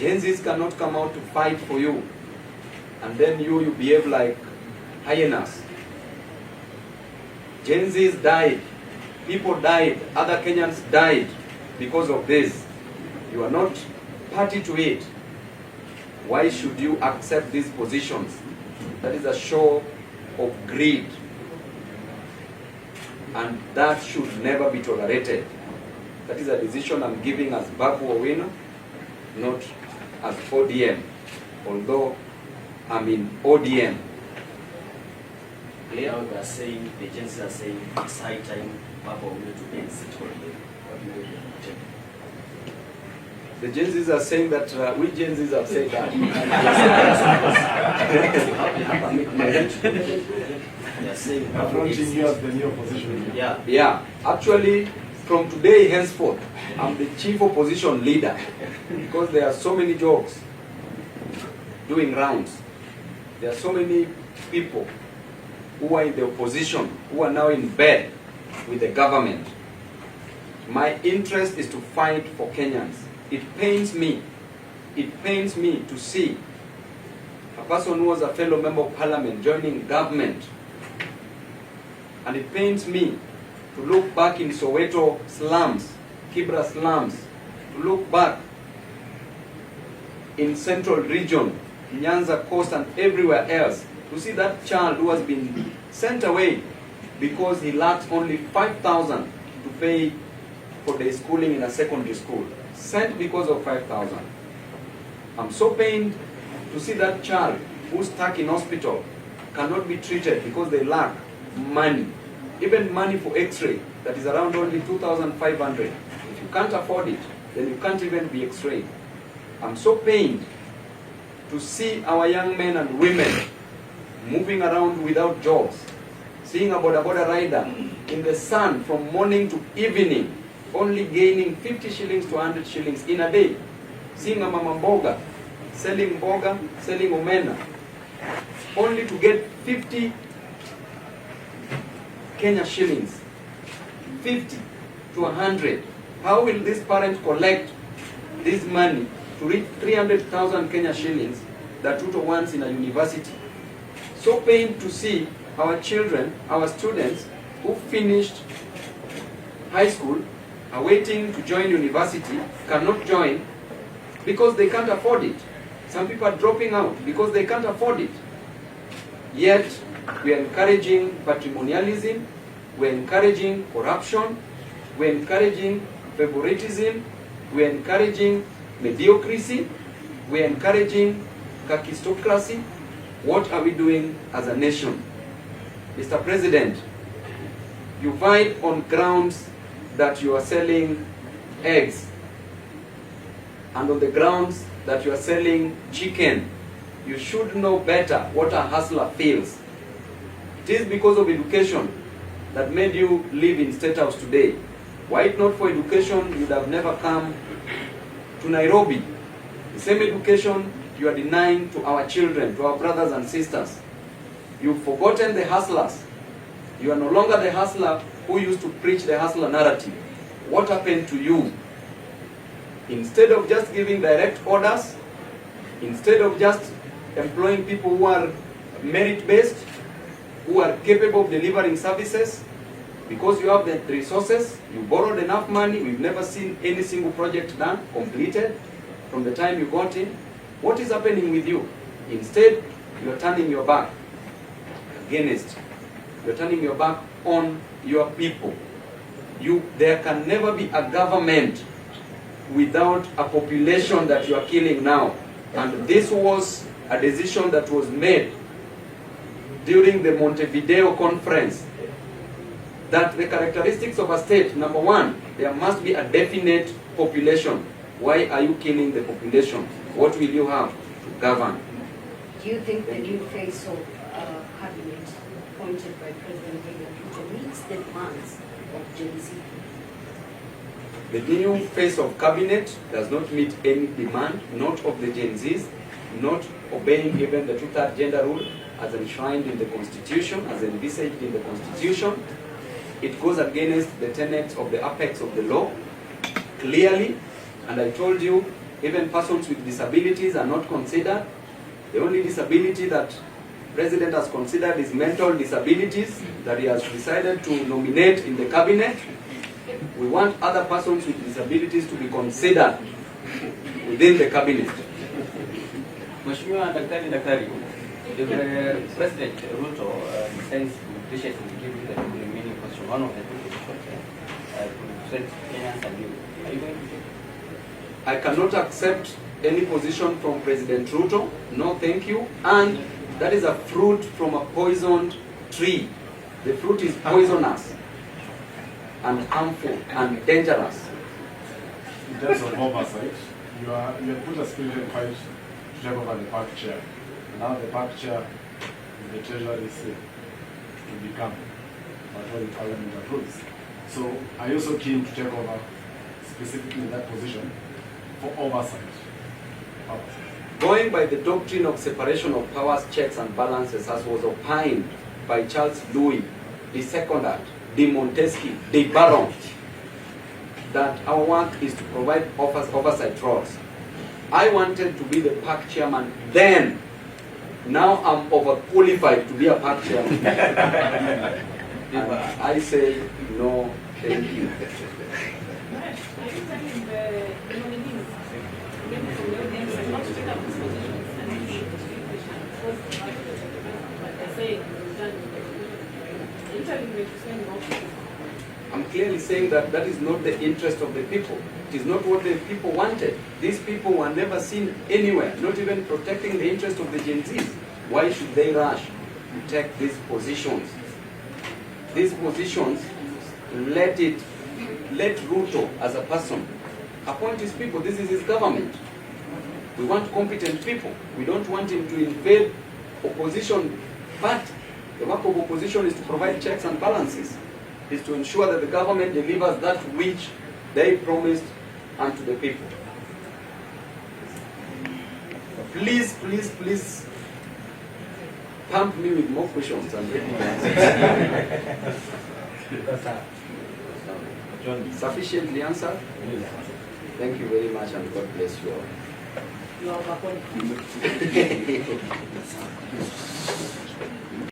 Gen Zs cannot come out to fight for you, and then you behave like hyenas. Gen Zs died, people died, other Kenyans died because of this. You are not party to it. Why should you accept these positions? That is a show of greed, and that should never be tolerated. That is a decision I'm giving as Babu Owino, not as ODM, although I'm in ODM. Now they are saying, the agencies are saying, it's high time Babu Owino to end seat holding. What do you think? The Gen Zs are saying that, we Gen Zs have said that. They are saying, approaching you as the new opposition. Yeah, actually, from today henceforth, I'm the chief opposition leader because there are so many jokes doing rounds. There are so many people who are in the opposition who are now in bed with the government. My interest is to fight for Kenyans. It pains me to see a person who was a fellow member of parliament joining government. And it pains me to look back in Soweto slums, Kibra slums, to look back in Central Region, Nyanza Coast and everywhere else, to see that child who has been sent away because he lacked only 5,000 to pay for the schooling in a secondary school. Sent because of 5,000. I'm so pained to see that child who's stuck in hospital cannot be treated because they lack money. Even money for x-ray, that is around only 2,500. If you can't afford it, then you can't even be x-rayed. I'm so pained to see our young men and women moving around without jobs, seeing a boda rider in the sun from morning to evening, only gaining 50 shillings to 100 shillings in a day. Seeing a mama mboga, selling omena, only to get 50 Kenya shillings, 50 to 100. How will this parent collect this money to reach 300,000 Kenya shillings that Ruto wants in a university? So pained to see our children, our students who finished high school, are waiting to join university, cannot join because they can't afford it. Some people are dropping out because they can't afford it. Yet, we are encouraging patrimonialism, we are encouraging corruption, we are encouraging favoritism, we are encouraging mediocrity, we are encouraging kakistocracy. What are we doing as a nation? Mr. President, you fight on grounds that you are selling eggs, and on the grounds that you are selling chicken. You should know better what a hustler feels. It is because of education that made you live in State House today. Were it not for education, you would have never come to Nairobi. The same education you are denying to our children, to our brothers and sisters. You've forgotten the hustlers. You are no longer the hustler who used to preach the hustler narrative. What happened to you? Instead of just giving direct orders, instead of just employing people who are merit-based, who are capable of delivering services, because you have the resources, you borrowed enough money, we've never seen any single project done, completed, from the time you got in. What is happening with you? Instead, you are turning your back against, you are turning your back on your people. There can never be a government without a population that you are killing now. And this was a decision that was made during the Montevideo conference, that the characteristics of a state, number one, there must be a definite population. Why are you killing the population? What will you have to govern? Do you think the new face of cabinet appointed by President Ruto meets the demands of Gen Z? The new face of cabinet does not meet any demand, not of the Gen Zs, not obeying even the two-third gender rule as enshrined in the Constitution, as envisaged in the Constitution. It goes against the tenets of the apex of the law, clearly, and I told you, Even persons with disabilities are not considered. The only disability that President has considered is mental disabilities that he has decided to nominate in the cabinet. We want other persons with disabilities to be considered within the cabinet. Mheshimiwa Daktari, if President Ruto decides to graciously give you the remaining position, one of the two positions, to represent Kenyans and you, are you going to do? I cannot accept any position from President Ruto. No, thank you. And that is a fruit from a poisoned tree. The fruit is poisonous and harmful and dangerous. In terms of oversight, you have put a spirited fight to take over the park chair. Now the park chair is the Treasury seat to become what the Parliament approves. So are you also keen to take over specifically that position for oversight? Going by the doctrine of separation of powers, checks and balances as was opined by Charles Louis, the Secondant, de Montesquieu, de Baron, that our work is to provide oversight roles. I wanted to be the park chairman then. Now I'm overqualified to be a park chairman. And I say no, thank you. I'm clearly saying that that is not the interest of the people. It is not what the people wanted. These people were never seen anywhere, not even protecting the interest of the Gen Zs. Why should they rush to take these positions? These positions, let Ruto as a person appoint his people. This is his government. We want competent people. We don't want him to invade opposition. But the work of opposition is to provide checks and balances, is to ensure that the government delivers that which they promised unto the people. Please, please, please pump me with more questions and ready to answer. Sufficiently answered? Thank you very much and God bless you all. You are welcome.